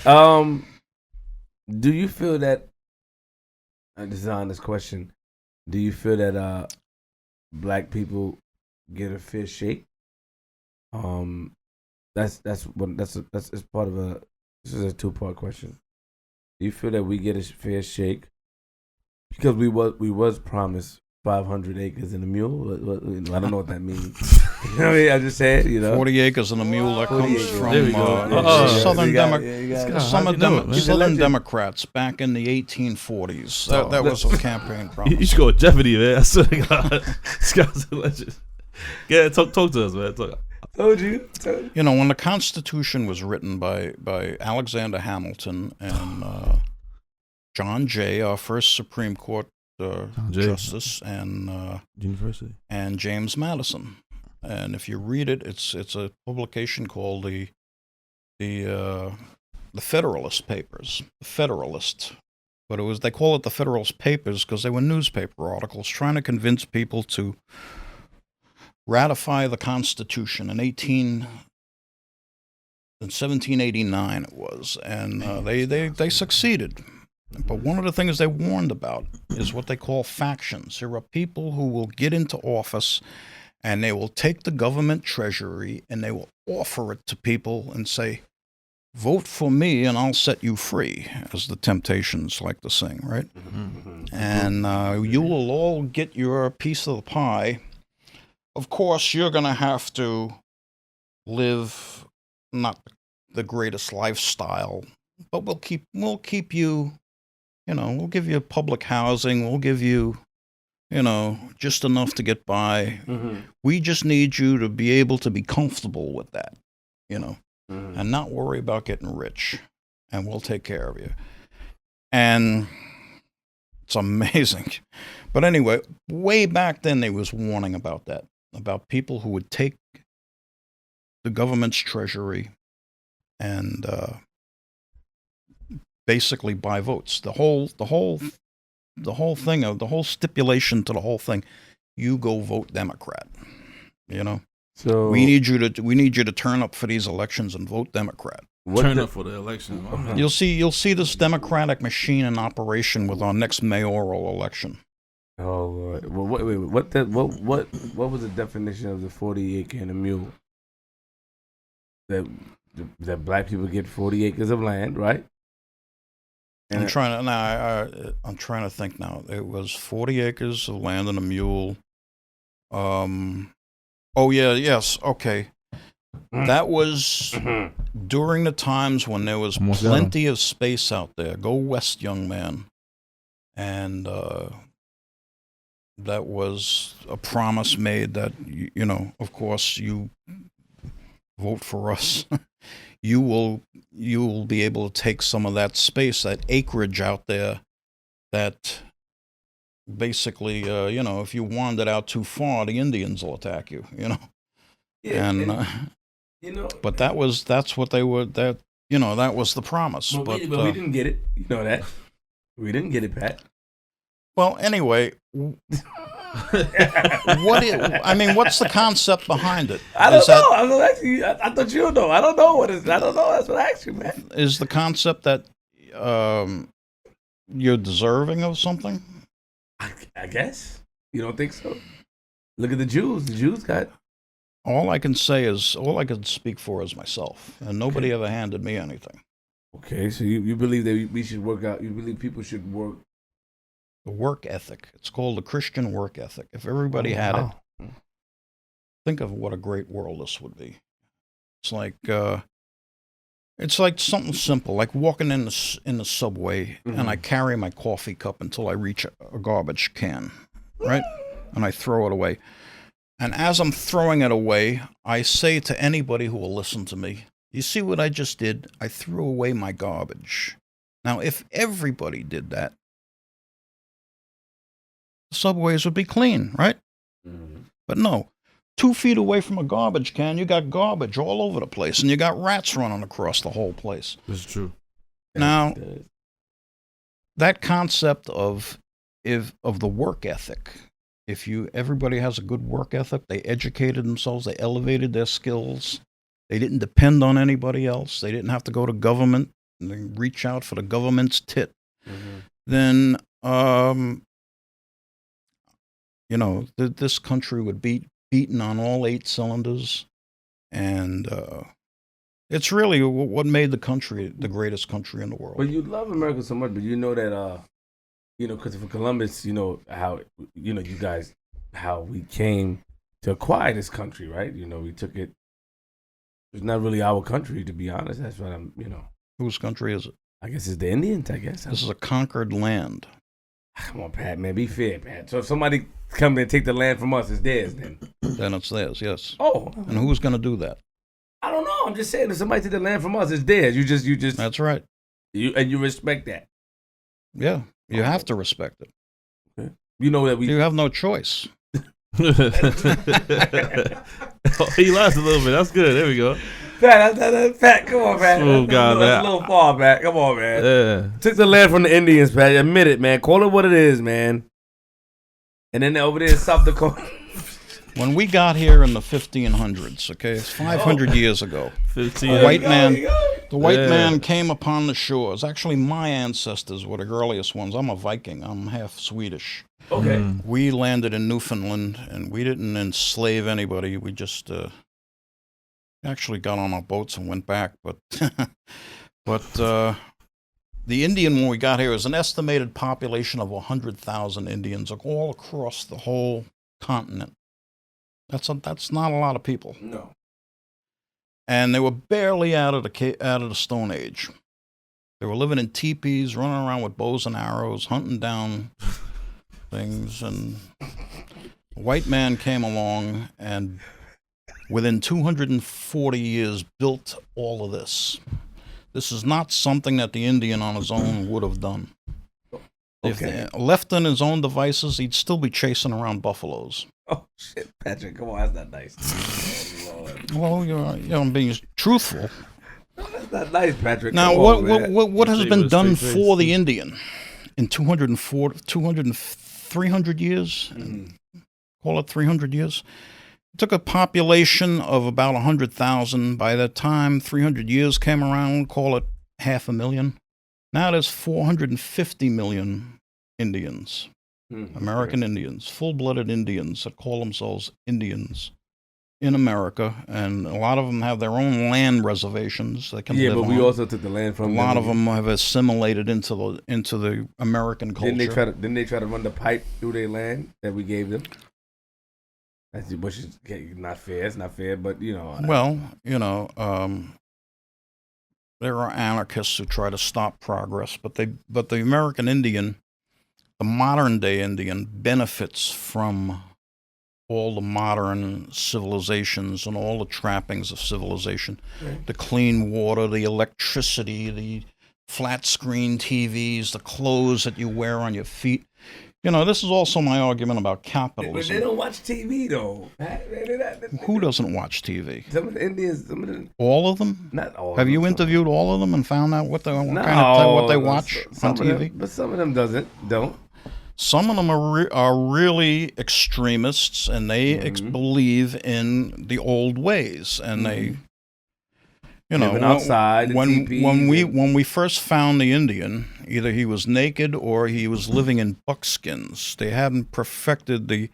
Um, do you feel that? This is an honest question. Do you feel that black people get a fair shake? Um, that's it's part of a. This is a two-part question. Do you feel that we get a fair shake because we was promised 500 acres and a mule? I don't know what that means. You know what I mean? I just said, 40 acres and a mule that 40 comes acres. from There we go. Southern Democrats back in the 1840s. That was a campaign promise. You should go with Jeopardy, man. I swear to God. This guy's a legend. Yeah, talk to us, man. Told you. When the Constitution was written by Alexander Hamilton and John Jay, our first Supreme Court justice, and University, and James Madison. And if you read it, it's a publication called the Federalist Papers, the Federalist. But they call it the Federalist Papers because they were newspaper articles trying to convince people to ratify the Constitution in 1789 it was, and they succeeded. But one of the things they warned about is what they call factions. There are people who will get into office and they will take the government treasury and they will offer it to people and say, vote for me and I'll set you free, as the Temptations like to sing, right? And you will all get your piece of the pie. Of course, you're going to have to live not the greatest lifestyle, but we'll keep you, we'll give you public housing, we'll give you, just enough to get by. We just need you to be able to be comfortable with that, and not worry about getting rich, and we'll take care of you. And it's amazing. But anyway, way back then they was warning about that, about people who would take the government's treasury and basically buy votes. The whole thing of the whole stipulation to the whole thing, you go vote Democrat. So we need you to turn up for these elections and vote Democrat. Turn up for the election. You'll see this Democratic machine in operation with our next mayoral election. Oh, Lord. Well, wait. What was the definition of the 40 acre and a mule? That black people get 40 acres of land, right? And I'm trying to think now. It was 40 acres of land and a mule. Okay. That was during the times when there was plenty of space out there. Go west, young man. And that was a promise made that, of course, you vote for us. You will be able to take some of that space, that acreage out there that basically, if you wandered out too far, the Indians will attack you, Yeah, but that was the promise. But we didn't get it. You know that. We didn't get it, Pat. Well, anyway, what's the concept behind it? I don't know. I'm gonna ask you. I thought you know. I don't know what it is. I don't know. That's what I asked you, man. Is the concept that you're deserving of something? I guess. You don't think so? Look at the Jews. The Jews got. All I can speak for is myself, and nobody ever handed me anything. Okay, so you believe that we should work out. You believe people should work. The work ethic. It's called the Christian work ethic. If everybody had it, think of what a great world this would be. It's like something simple, like walking in the subway, and I carry my coffee cup until I reach a garbage can, right? And I throw it away. And as I'm throwing it away, I say to anybody who will listen to me, you see what I just did? I threw away my garbage. Now, if everybody did that, subways would be clean, right? But no, 2 feet away from a garbage can, you got garbage all over the place, and you got rats running across the whole place. That's true. Now, that concept of the work ethic, everybody has a good work ethic, they educated themselves, they elevated their skills, they didn't depend on anybody else, they didn't have to go to government and they reach out for the government's tit, Mm-hmm. then this country would be beaten on all 8 cylinders, and it's really what made the country the greatest country in the world. But you love America so much, but you know that because for Columbus, how you guys how we came to acquire this country, right? We took it. It's not really our country, to be honest. That's what Whose country is it? I guess it's the Indians. I guess This is a conquered land. Come on, Pat, man, be fair, Pat. So if somebody come and take the land from us, it's theirs then. Then it's theirs, yes. Oh, And who's going to do that? I don't know. I'm just saying, if somebody take the land from us, it's theirs. You just That's right. you respect that. Yeah, you have to respect it. Okay. You know that we. You have no choice. He lost a little bit. That's good. There we go. Pat, come on, Pat. Oh, God, that's man. a little far, Pat. Come on, man. Yeah. Took the land from the Indians, Pat. Admit it, man. Call it what it is, man. And then over there in South Dakota. When we got here in the 1500s, okay, it's 500 years ago. 15. The white man, the white Yeah. man came upon the shores. Actually, my ancestors were the earliest ones. I'm a Viking. I'm half Swedish. Okay. We landed in Newfoundland, and we didn't enslave anybody. We just actually got on our boats and went back. But the Indian, when we got here, is an estimated population of 100,000 Indians all across the whole continent. That's not a lot of people. No. And they were barely out of the Stone Age. They were living in teepees, running around with bows and arrows, hunting down things. And a white man came along and within 240 years built all of this. This is not something that the Indian on his own would have done. If left on his own devices, he'd still be chasing around buffaloes. Oh, shit, Patrick. Come on, that's not nice. Oh, Lord. Well, I'm being truthful. That's not nice, Patrick. Now, Come on, man. what has Say been with done straight for face. the Indian in 300 years? Call it 300 years. It took a population of about 100,000. By the time 300 years came around, call it 500,000. Now there's 450 million Indians, American Indians, full-blooded Indians that call themselves Indians in America, and a lot of them have their own land reservations they can live but we on. also took the land from A lot of them have assimilated into the American culture. Didn't they try to run the pipe through their land that we gave them? That's which is not fair. It's not fair, but Well, there are anarchists who try to stop progress, but the American Indian, the modern day Indian, benefits from all the modern civilizations and all the trappings of civilization. Right. The clean water, the electricity, the flat screen TVs, the clothes that you wear on your feet. This is also my argument about But capitalism. they don't watch TV though. Who doesn't watch TV? Some of the Indians, All of them? not all. Have of you them, interviewed all of them and found out what they watch some on of them- TV? but some of them don't. Some of them are really extremists, and they believe in the old ways, and they, Living outside, the teepees when we first found the Indian, either he was naked or he was living in buckskins. They hadn't perfected the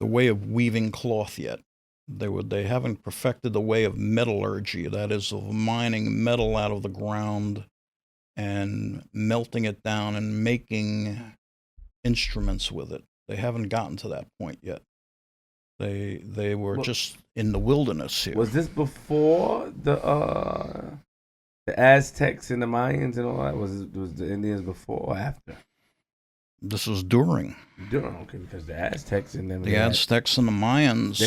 way of weaving cloth yet. They haven't perfected the way of metallurgy, that is, of mining metal out of the ground and melting it down and making instruments with it. They haven't gotten to that point yet. They were just in the wilderness here. Was this before the Aztecs and the Mayans and all that? Was the Indians before or after? This was during Okay, because the Aztecs and them. the Aztecs and the Mayans. They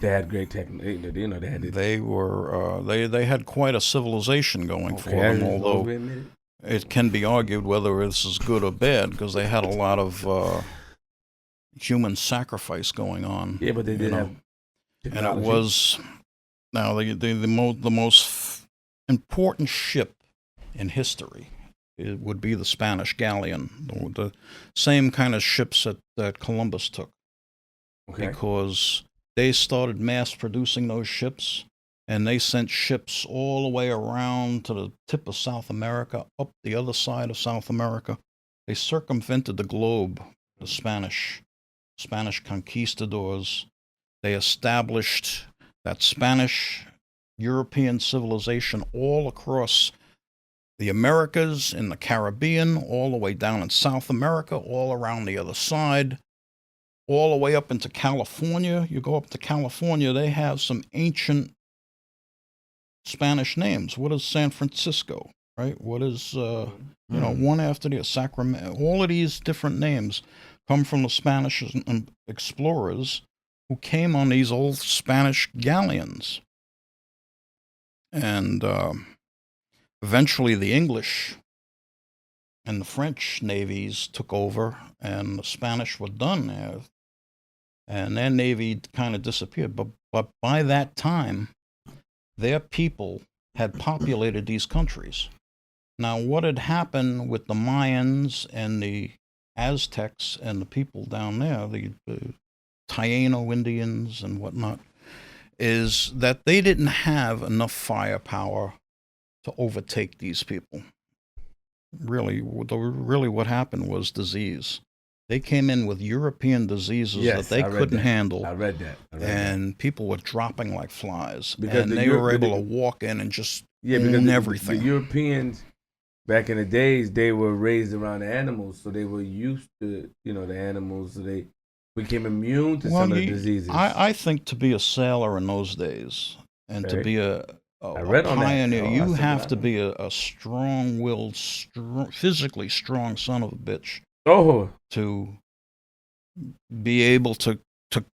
had great technology. They had. They had quite a civilization going for them. Although it can be argued whether this is good or bad, because they had a lot of human sacrifice going on. Yeah, but they did have. And it was now the most important ship in history. It would be the Spanish galleon, the same kind of ships that Columbus took, Okay. because they started mass producing those ships and they sent ships all the way around to the tip of South America, up the other side of South America. They circumvented the globe, the Spanish conquistadors. They established that Spanish European civilization all across the Americas, in the Caribbean, all the way down in South America, all around the other side, all the way up into California. You go up to California, they have some ancient Spanish names. What is San Francisco, right? What is, one after the Sacramento? All of these different names come from the Spanish explorers who came on these old Spanish galleons. And eventually the English and the French navies took over, and the Spanish were done there. And their navy kind of disappeared. But by that time, their people had populated these countries. Now, what had happened with the Mayans and the Aztecs and the people down there, the Taino Indians and whatnot, is that they didn't have enough firepower to overtake these people. Really what happened was disease. They came in with European diseases that they couldn't handle. I read that. And people were dropping like flies. Because they were able to walk in and just own everything. The Europeans, back in the days, they were raised around the animals, so they were used to, the animals. So they became immune to some of the diseases. I think to be a sailor in those days and to be a pioneer, you have to be a strong-willed, physically strong son of a bitch. To be able to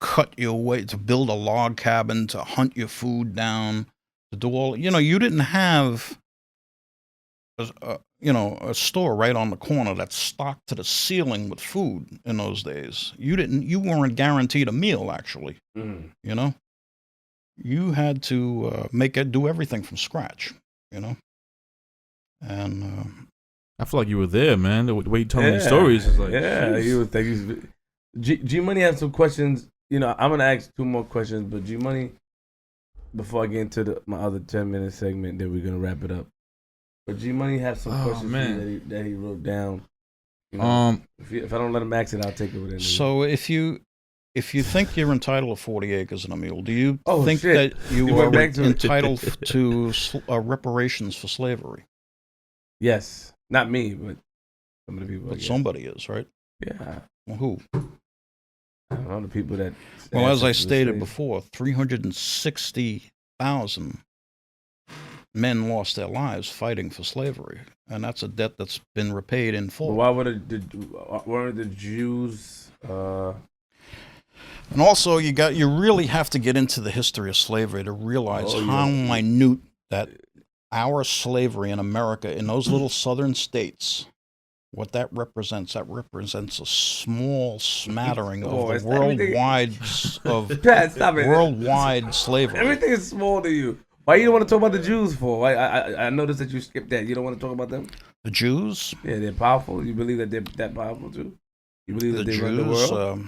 cut your way, to build a log cabin, to hunt your food down, to do all, you didn't have, a store right on the corner that's stocked to the ceiling with food in those days. You weren't guaranteed a meal, actually, You had to do everything from scratch, And I feel like you were there, man. The way you tell me these stories is like, G Money has some questions. I'm gonna ask 2 more questions, but G Money, before I get into my other 10-minute segment, then we're gonna wrap it up. But G Money has some questions for you that he wrote down. If I don't let him ask it, I'll take it with him. So if you think you're entitled to 40 acres and a mule, do you think that you are entitled to reparations for slavery? Yes. Not me, but some of the people. But somebody is, right? Yeah. Well, who? I don't know, the people that... Well, as I stated before, 360,000 men lost their lives fighting for slavery. And that's a debt that's been repaid in full. But why weren't the Jews... And also, you really have to get into the history of slavery to realize how minute that our slavery in America, in those little southern states, what that represents a small smattering of the worldwide slavery. Everything is small to you. Why you don't want to talk about the Jews for? I noticed that you skipped that. You don't want to talk about them? The Jews? Yeah, they're powerful. You believe that they're that powerful too? You believe that they run the world?